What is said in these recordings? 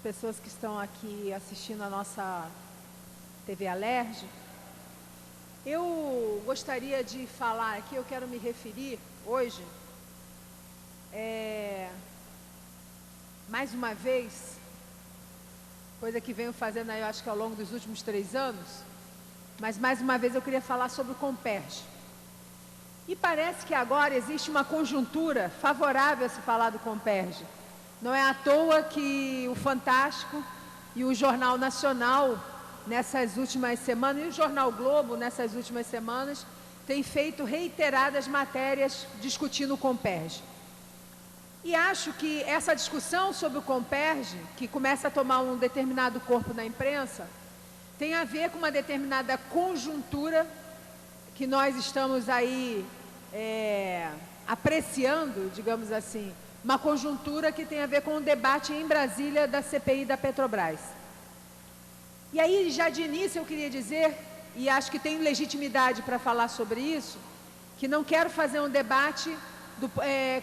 pessoas que estão aqui assistindo a nossa TV Alerj. Eu gostaria de falar aqui, eu quero me referir hoje, mais uma vez, coisa que venho fazendo aí, eu acho que ao longo dos últimos 3 anos, mas mais uma vez eu queria falar sobre o Comperj. E parece que agora existe uma conjuntura favorável a se falar do Comperj. Não é à toa que o Fantástico e o Jornal Nacional, nessas últimas semanas, e o Jornal Globo, nessas últimas semanas, têm feito reiteradas matérias discutindo o Comperj. E acho que essa discussão sobre o Comperj, que começa a tomar um determinado corpo na imprensa, tem a ver com uma determinada conjuntura que nós estamos aí apreciando, digamos assim, uma conjuntura que tem a ver com o debate em Brasília da CPI da Petrobras. E aí, já de início, eu queria dizer, e acho que tenho legitimidade para falar sobre isso, que não quero fazer um debate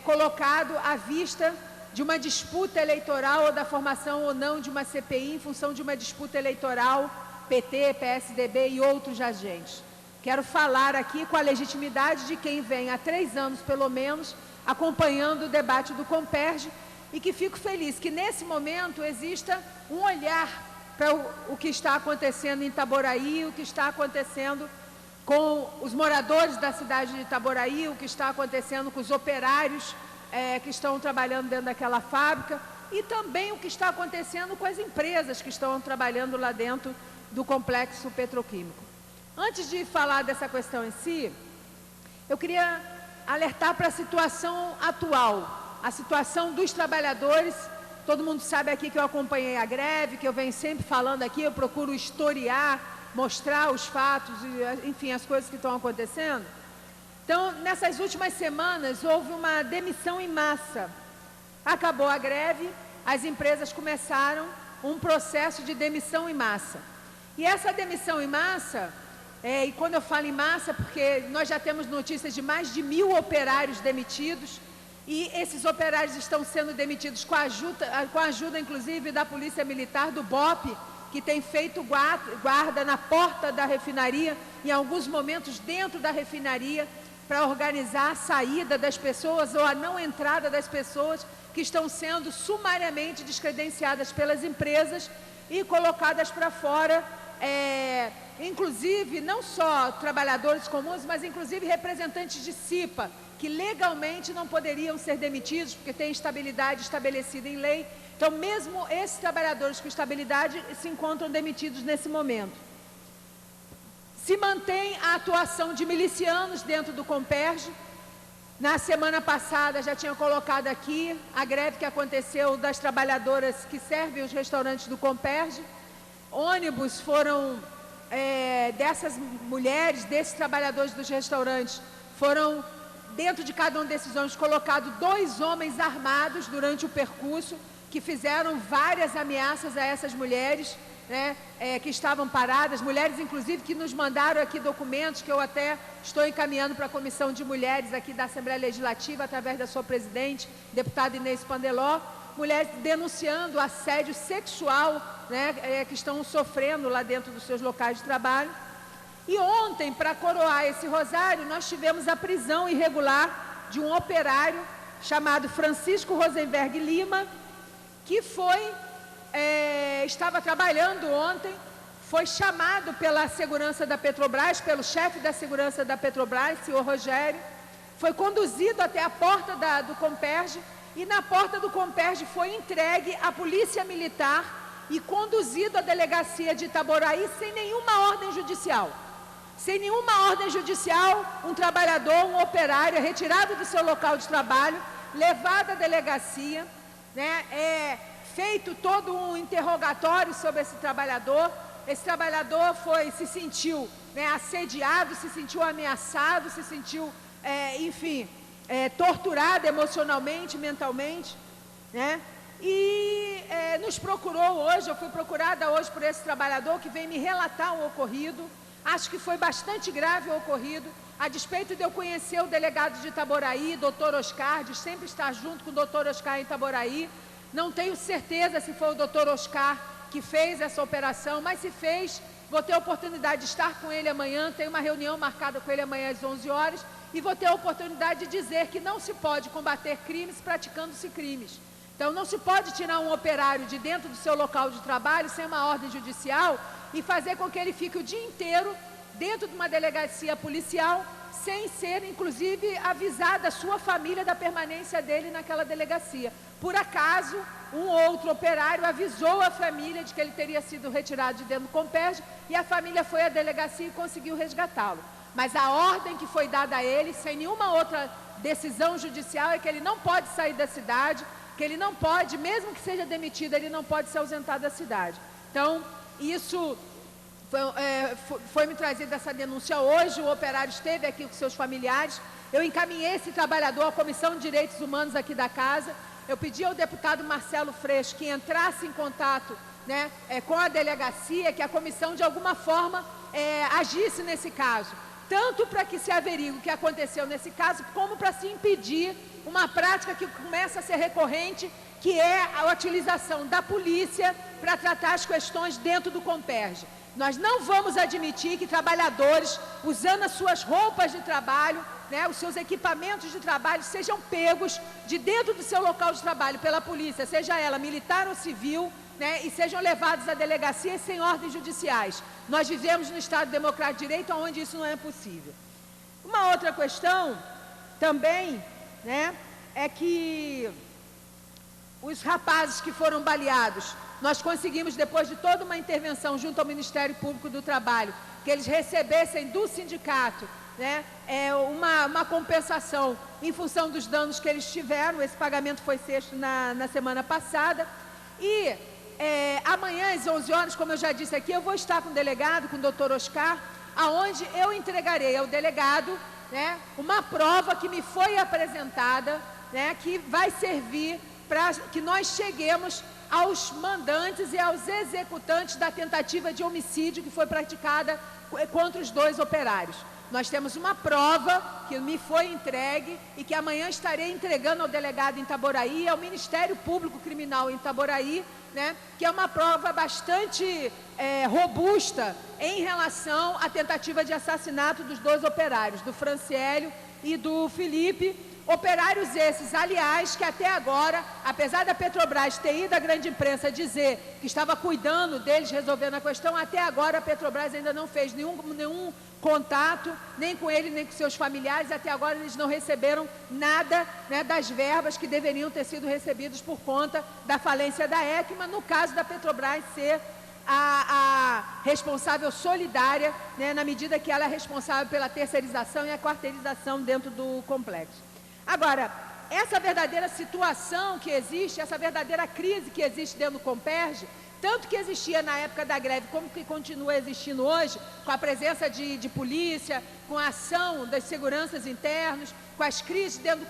colocado à vista de uma disputa eleitoral ou da formação ou não de uma CPI em função de uma disputa eleitoral PT, PSDB e outros agentes. Quero falar aqui com a legitimidade de quem vem há 3 anos, pelo menos, acompanhando o debate do Comperj, e que fico feliz que, nesse momento, exista um olhar para o que está acontecendo em Itaboraí, o que está acontecendo com os moradores da cidade de Itaboraí, o que está acontecendo com os operários que estão trabalhando dentro daquela fábrica, e também o que está acontecendo com as empresas que estão trabalhando lá dentro do complexo petroquímico. Antes de falar dessa questão em si, eu queria alertar para a situação atual, a situação dos trabalhadores. Todo mundo sabe aqui que eu acompanhei a greve, que eu venho sempre falando aqui, eu procuro historiar, mostrar os fatos, enfim, as coisas que estão acontecendo. Então, nessas últimas semanas, houve uma demissão em massa. Acabou a greve, as empresas começaram um processo de demissão em massa. E essa demissão em massa, e quando eu falo em massa, porque nós já temos notícias de mais de 1000 operários demitidos, e esses operários estão sendo demitidos com a ajuda, inclusive, da Polícia Militar, do BOPE, que tem feito guarda na porta da refinaria, em alguns momentos dentro da refinaria, para organizar a saída das pessoas ou a não entrada das pessoas que estão sendo sumariamente descredenciadas pelas empresas e colocadas para fora, inclusive não só trabalhadores comuns, mas inclusive representantes de CIPA, que legalmente não poderiam ser demitidos, porque tem estabilidade estabelecida em lei. Então, mesmo esses trabalhadores com estabilidade se encontram demitidos nesse momento. Se mantém a atuação de milicianos dentro do Comperj. Na semana passada, já tinha colocado aqui a greve que aconteceu das trabalhadoras que servem os restaurantes do Comperj. Ônibus foram, dessas mulheres, desses trabalhadores dos restaurantes, foram, dentro de cada um desses ônibus, colocados 2 homens armados durante o percurso, que fizeram várias ameaças a essas mulheres, que estavam paradas, mulheres inclusive que nos mandaram aqui documentos que eu até estou encaminhando para a Comissão de Mulheres aqui da Assembleia Legislativa, através da sua presidente, deputada Inês Pandeló, mulheres denunciando assédio sexual, que estão sofrendo lá dentro dos seus locais de trabalho. E ontem, para coroar esse rosário, nós tivemos a prisão irregular de um operário chamado Francisco Rosenberg Lima, que estava trabalhando ontem, foi chamado pela segurança da Petrobras, pelo chefe da segurança da Petrobras, senhor Rogério, foi conduzido até a porta do Comperj, e na porta do Comperj foi entregue à Polícia Militar e conduzido à delegacia de Itaboraí sem nenhuma ordem judicial. Sem nenhuma ordem judicial, um trabalhador, um operário, retirado do seu local de trabalho, levado à delegacia, feito todo um interrogatório sobre esse trabalhador. Esse trabalhador se sentiu assediado, se sentiu ameaçado, se sentiu, torturado emocionalmente, mentalmente, e nos procurou hoje. Eu fui procurada hoje por esse trabalhador que veio me relatar o ocorrido. Acho que foi bastante grave o ocorrido, a despeito de eu conhecer o delegado de Itaboraí, doutor Oscar, de sempre estar junto com o doutor Oscar em Itaboraí, Não tenho certeza se foi o doutor Oscar que fez essa operação, mas se fez, vou ter a oportunidade de estar com ele amanhã, tenho uma reunião marcada com ele amanhã às 11 horas, e vou ter a oportunidade de dizer que não se pode combater crimes praticando-se crimes. Então, não se pode tirar um operário de dentro do seu local de trabalho sem uma ordem judicial e fazer com que ele fique o dia inteiro dentro de uma delegacia policial, sem ser, inclusive, avisada a sua família da permanência dele naquela delegacia. Por acaso, um outro operário avisou a família de que ele teria sido retirado de dentro do Comperj e a família foi à delegacia e conseguiu resgatá-lo. Mas a ordem que foi dada a ele, sem nenhuma outra decisão judicial, é que ele não pode sair da cidade, que ele não pode, mesmo que seja demitido, ele não pode se ausentar da cidade. Então, isso foi me trazida essa denúncia hoje, o operário esteve aqui com seus familiares, eu encaminhei esse trabalhador à Comissão de Direitos Humanos aqui da casa, eu pedi ao deputado Marcelo Freixo que entrasse em contato, né, com a delegacia, que a comissão de alguma forma agisse nesse caso, tanto para que se averigue o que aconteceu nesse caso, como para se impedir uma prática que começa a ser recorrente, que é a utilização da polícia para tratar as questões dentro do Comperj. Nós não vamos admitir que trabalhadores, usando as suas roupas de trabalho, né, os seus equipamentos de trabalho, sejam pegos de dentro do seu local de trabalho pela polícia, seja ela militar ou civil, né, e sejam levados à delegacia sem ordens judiciais. Nós vivemos no Estado Democrático de Direito, onde isso não é possível. Uma outra questão também, né, é que os rapazes que foram baleados, nós conseguimos, depois de toda uma intervenção junto ao Ministério Público do Trabalho, que eles recebessem do sindicato, né, uma compensação em função dos danos que eles tiveram. Esse pagamento foi feito na semana passada. E amanhã às 11 horas, como eu já disse aqui, eu vou estar com o delegado, com o doutor Oscar, aonde eu entregarei ao delegado, né, uma prova que me foi apresentada, né, que vai servir para que nós cheguemos aos mandantes e aos executantes da tentativa de homicídio que foi praticada contra os dois operários. Nós temos uma prova que me foi entregue e que amanhã estarei entregando ao delegado em Itaboraí, ao Ministério Público Criminal em Itaboraí, né, que é uma prova bastante robusta em relação à tentativa de assassinato dos dois operários, do Franciélio e do Felipe. Operários esses, aliás, que até agora, apesar da Petrobras ter ido à grande imprensa dizer que estava cuidando deles, resolvendo a questão, até agora a Petrobras ainda não fez nenhum contato, nem com ele, nem com seus familiares. Até agora eles não receberam nada, né, das verbas que deveriam ter sido recebidas por conta da falência da ECMA, no caso da Petrobras ser a responsável solidária, né, na medida que ela é responsável pela terceirização e a quarteirização dentro do complexo. Agora, essa verdadeira situação que existe, essa verdadeira crise que existe dentro do Comperj, tanto que existia na época da greve, como que continua existindo hoje, com a presença de polícia, com a ação das seguranças internos, com as crises dentro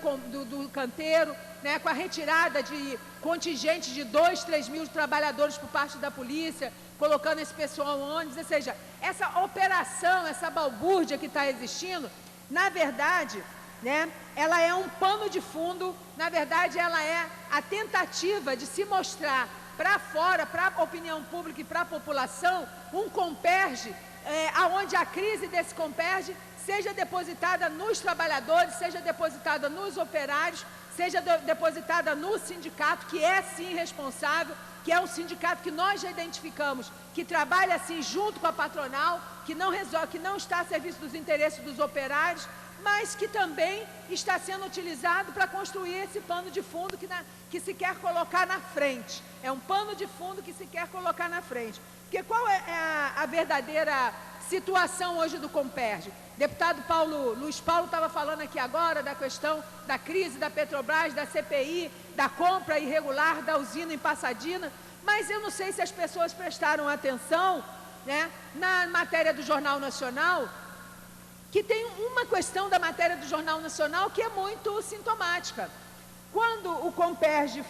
do canteiro, né, com a retirada de contingentes de 2, 3 mil trabalhadores por parte da polícia, colocando esse pessoal ônibus, ou seja, essa operação, essa balbúrdia que está existindo, na verdade, né, ela é um pano de fundo, na verdade ela é a tentativa de se mostrar para fora, para a opinião pública e para a população, um Comperj, aonde a crise desse Comperj seja depositada nos trabalhadores, seja depositada nos operários, seja depositada no sindicato, que é sim responsável, que é um sindicato que nós já identificamos, que trabalha assim junto com a patronal, que não resolve, que não está a serviço dos interesses dos operários, mas que também está sendo utilizado para construir esse pano de fundo que se quer colocar na frente. É um pano de fundo que se quer colocar na frente. Porque qual é a verdadeira situação hoje do Comperj? Deputado Luiz Paulo estava falando aqui agora da questão da crise da Petrobras, da CPI, da compra irregular da usina em Passadina, mas eu não sei se as pessoas prestaram atenção, né, na matéria do Jornal Nacional, que tem uma questão da matéria do Jornal Nacional que é muito sintomática. Quando o Comperj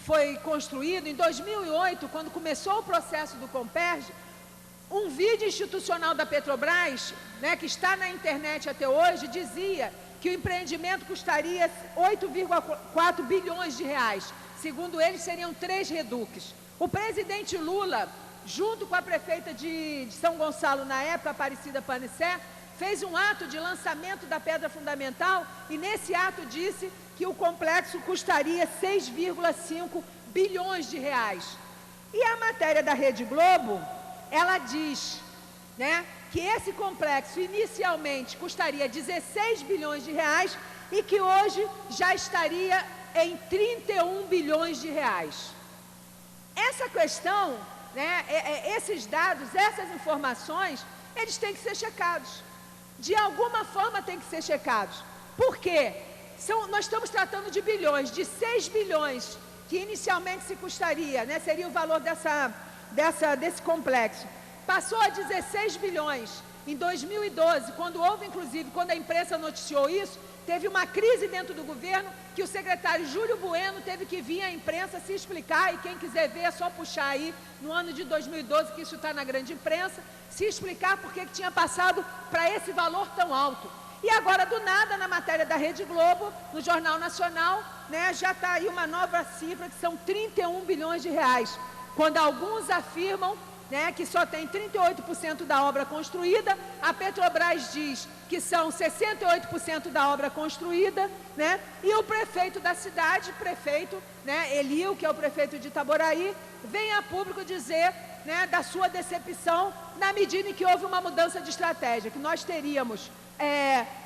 foi construído, em 2008, quando começou o processo do Comperj, um vídeo institucional da Petrobras, né, que está na internet até hoje, dizia que o empreendimento custaria 8,4 bilhões de reais. segundo eles, seriam 3 reduques. O presidente Lula, junto com a prefeita de São Gonçalo, na época, Aparecida Panicé, fez um ato de lançamento da pedra fundamental e nesse ato disse que o complexo custaria 6,5 bilhões de reais. E a matéria da Rede Globo, ela diz, né, que esse complexo inicialmente custaria 16 bilhões de reais e que hoje já estaria em 31 bilhões de reais. Essa questão, né, esses dados, essas informações, eles têm que ser checados. De alguma forma tem que ser checados. Por quê? Nós estamos tratando de bilhões, de 6 bilhões, que inicialmente se custaria, né, seria o valor desse complexo. Passou a 16 bilhões em 2012, quando a imprensa noticiou isso, teve uma crise dentro do governo, que o secretário Júlio Bueno teve que vir à imprensa se explicar, e quem quiser ver é só puxar aí, no ano de 2012, que isso está na grande imprensa, se explicar por que tinha passado para esse valor tão alto. E agora, do nada, na matéria da Rede Globo, no Jornal Nacional, né, já está aí uma nova cifra, que são 31 bilhões de reais, quando alguns afirmam, né, que só tem 38% da obra construída, a Petrobras diz que são 68% da obra construída, né, e o prefeito da cidade, né, Elio, que é o prefeito de Itaboraí, vem a público dizer, né, da sua decepção, na medida em que houve uma mudança de estratégia, que nós teríamos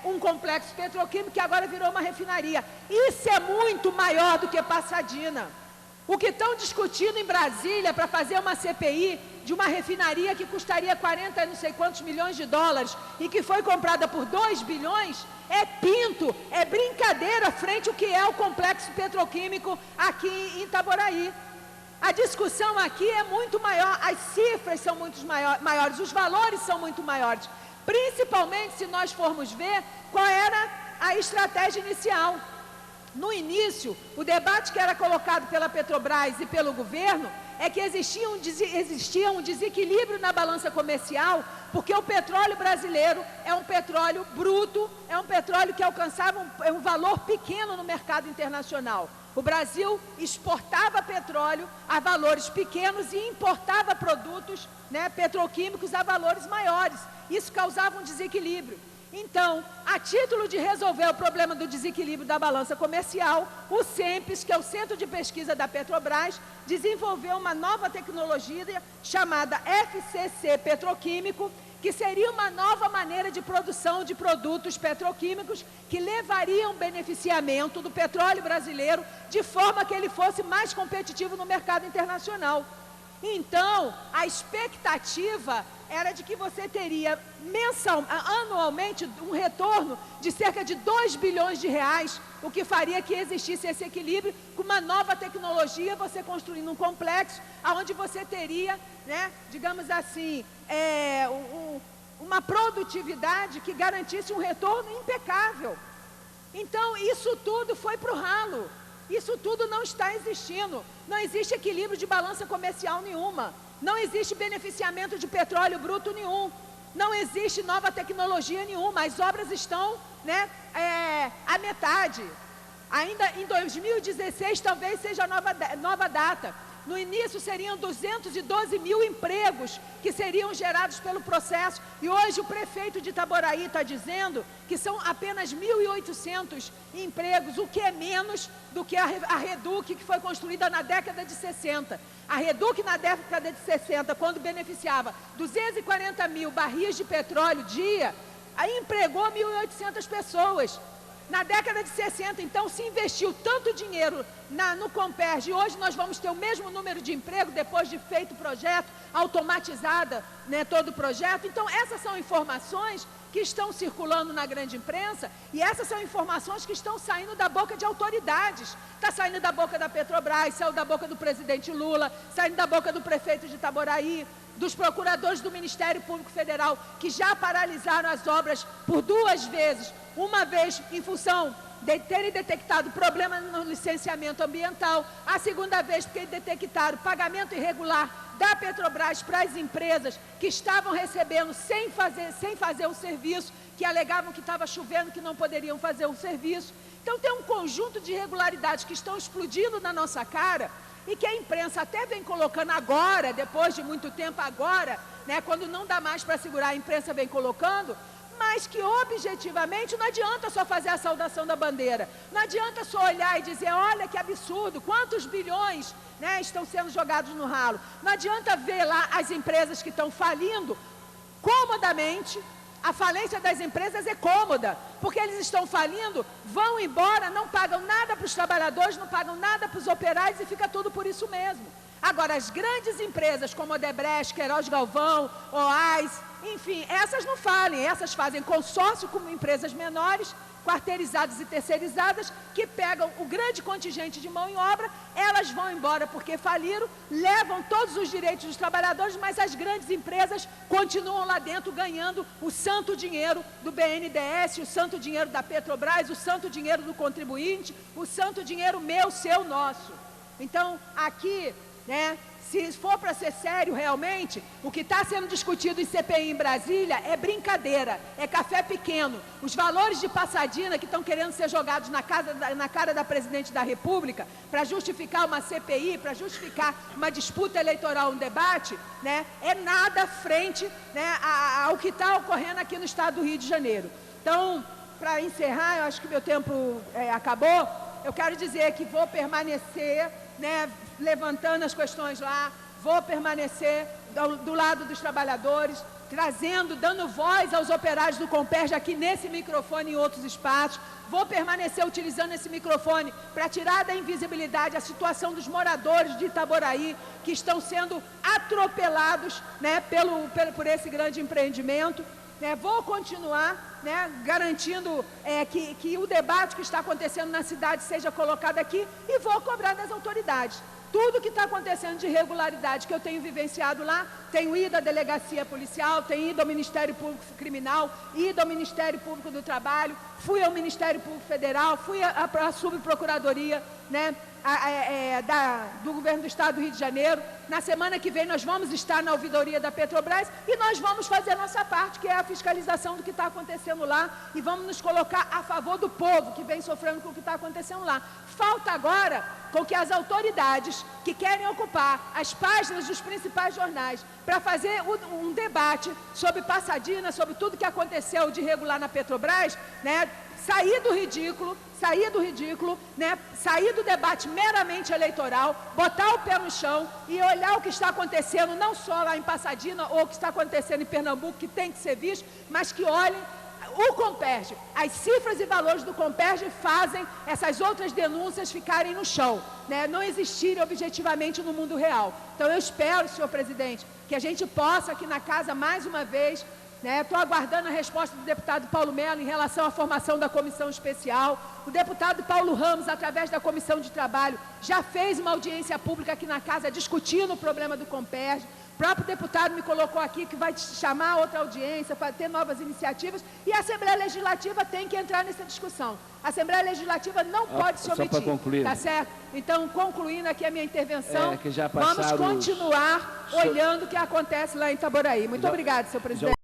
um complexo petroquímico que agora virou uma refinaria. Isso é muito maior do que Passadina. O que estão discutindo em Brasília para fazer uma CPI de uma refinaria que custaria 40 não sei quantos milhões de dólares e que foi comprada por 2 bilhões, é pinto, é brincadeira frente ao que é o complexo petroquímico aqui em Itaboraí. A discussão aqui é muito maior, as cifras são muito maiores, os valores são muito maiores, principalmente se nós formos ver qual era a estratégia inicial. No início, o debate que era colocado pela Petrobras e pelo governo é que existia um desequilíbrio na balança comercial, porque o petróleo brasileiro é um petróleo bruto, é um petróleo que alcançava um valor pequeno no mercado internacional. O Brasil exportava petróleo a valores pequenos e importava produtos, né, petroquímicos a valores maiores. Isso causava um desequilíbrio. Então, a título de resolver o problema do desequilíbrio da balança comercial, o CENPES, que é o Centro de Pesquisa da Petrobras, desenvolveu uma nova tecnologia chamada FCC Petroquímico, que seria uma nova maneira de produção de produtos petroquímicos que levariam beneficiamento do petróleo brasileiro de forma que ele fosse mais competitivo no mercado internacional. Então, a expectativa era de que você teria anualmente um retorno de cerca de 2 bilhões de reais, o que faria que existisse esse equilíbrio com uma nova tecnologia, você construindo um complexo, onde você teria, né, digamos assim, uma produtividade que garantisse um retorno impecável. Então, isso tudo foi para o ralo. Isso tudo não está existindo. Não existe equilíbrio de balança comercial nenhuma. Não existe beneficiamento de petróleo bruto nenhum. Não existe nova tecnologia nenhuma. As obras estão, né, à metade. Ainda em 2016 talvez seja a nova data. No início seriam 212 mil empregos que seriam gerados pelo processo. E hoje o prefeito de Itaboraí está dizendo que são apenas 1.800 empregos, o que é menos do que a Reduc, que foi construída na década de 60. A Reduc, na década de 60, quando beneficiava 240 mil barris de petróleo dia, aí empregou 1.800 pessoas. Na década de 60, então, se investiu tanto dinheiro no Comperj, e hoje nós vamos ter o mesmo número de emprego depois de feito o projeto, automatizada, né, todo o projeto. Então, essas são informações que estão circulando na grande imprensa e essas são informações que estão saindo da boca de autoridades. Está saindo da boca da Petrobras, saiu da boca do presidente Lula, saindo da boca do prefeito de Itaboraí, dos procuradores do Ministério Público Federal, que já paralisaram as obras por 2 vezes, uma vez em função de terem detectado problema no licenciamento ambiental, a segunda vez porque detectaram pagamento irregular da Petrobras para as empresas que estavam recebendo sem fazer o serviço, que alegavam que estava chovendo, que não poderiam fazer o serviço. Então tem um conjunto de irregularidades que estão explodindo na nossa cara e que a imprensa até vem colocando agora, depois de muito tempo agora, né, quando não dá mais para segurar, a imprensa vem colocando, mas que objetivamente não adianta só fazer a saudação da bandeira, não adianta só olhar e dizer, olha que absurdo, quantos bilhões, né, estão sendo jogados no ralo, não adianta ver lá as empresas que estão falindo comodamente. A falência das empresas é cômoda, porque eles estão falindo, vão embora, não pagam nada para os trabalhadores, não pagam nada para os operários e fica tudo por isso mesmo. Agora, as grandes empresas como Odebrecht, Queiroz Galvão, OAS, enfim, essas não falem, essas fazem consórcio com empresas menores, quarteirizadas e terceirizadas, que pegam o grande contingente de mão em obra, elas vão embora porque faliram, levam todos os direitos dos trabalhadores, mas as grandes empresas continuam lá dentro ganhando o santo dinheiro do BNDES, o santo dinheiro da Petrobras, o santo dinheiro do contribuinte, o santo dinheiro meu, seu, nosso. Então, aqui, né, se for para ser sério realmente, o que está sendo discutido em CPI em Brasília é brincadeira, é café pequeno. Os valores de Passadina que estão querendo ser jogados na cara da Presidente da República para justificar uma CPI, para justificar uma disputa eleitoral, um debate, né, é nada frente, né, ao que está ocorrendo aqui no estado do Rio de Janeiro. Então, para encerrar, eu acho que meu tempo acabou, eu quero dizer que vou permanecer, né, levantando as questões lá, vou permanecer do lado dos trabalhadores, trazendo, dando voz aos operários do Comperj aqui nesse microfone e em outros espaços, vou permanecer utilizando esse microfone para tirar da invisibilidade a situação dos moradores de Itaboraí, que estão sendo atropelados, né, por esse grande empreendimento. Vou continuar, né, garantindo que o debate que está acontecendo na cidade seja colocado aqui e vou cobrar das autoridades. Tudo que está acontecendo de irregularidade que eu tenho vivenciado lá, tenho ido à delegacia policial, tenho ido ao Ministério Público Criminal, ido ao Ministério Público do Trabalho, fui ao Ministério Público Federal, fui à Subprocuradoria, né, do Governo do Estado do Rio de Janeiro. Na semana que vem nós vamos estar na ouvidoria da Petrobras e nós vamos fazer a nossa parte, que é a fiscalização do que está acontecendo lá, e vamos nos colocar a favor do povo que vem sofrendo com o que está acontecendo lá. Falta agora com que as autoridades que querem ocupar as páginas dos principais jornais para fazer um debate sobre Passadina, sobre tudo que aconteceu de irregular na Petrobras, né, sair do ridículo, né, sair do debate meramente eleitoral, botar o pé no chão e olhar o que está acontecendo, não só lá em Passadina ou o que está acontecendo em Pernambuco, que tem que ser visto, mas que olhem o Comperj. As cifras e valores do Comperj fazem essas outras denúncias ficarem no chão, né, não existirem objetivamente no mundo real. Então eu espero, senhor presidente, que a gente possa aqui na casa mais uma vez, estou aguardando a resposta do deputado Paulo Mello em relação à formação da comissão especial. O deputado Paulo Ramos, através da comissão de trabalho, já fez uma audiência pública aqui na casa discutindo o problema do Comperj. O próprio deputado me colocou aqui que vai chamar outra audiência para ter novas iniciativas, e a Assembleia Legislativa tem que entrar nessa discussão. A Assembleia Legislativa não pode se omitir, tá certo? Então, concluindo aqui a minha intervenção, vamos continuar olhando o que acontece lá em Itaboraí. Muito obrigado, senhor presidente.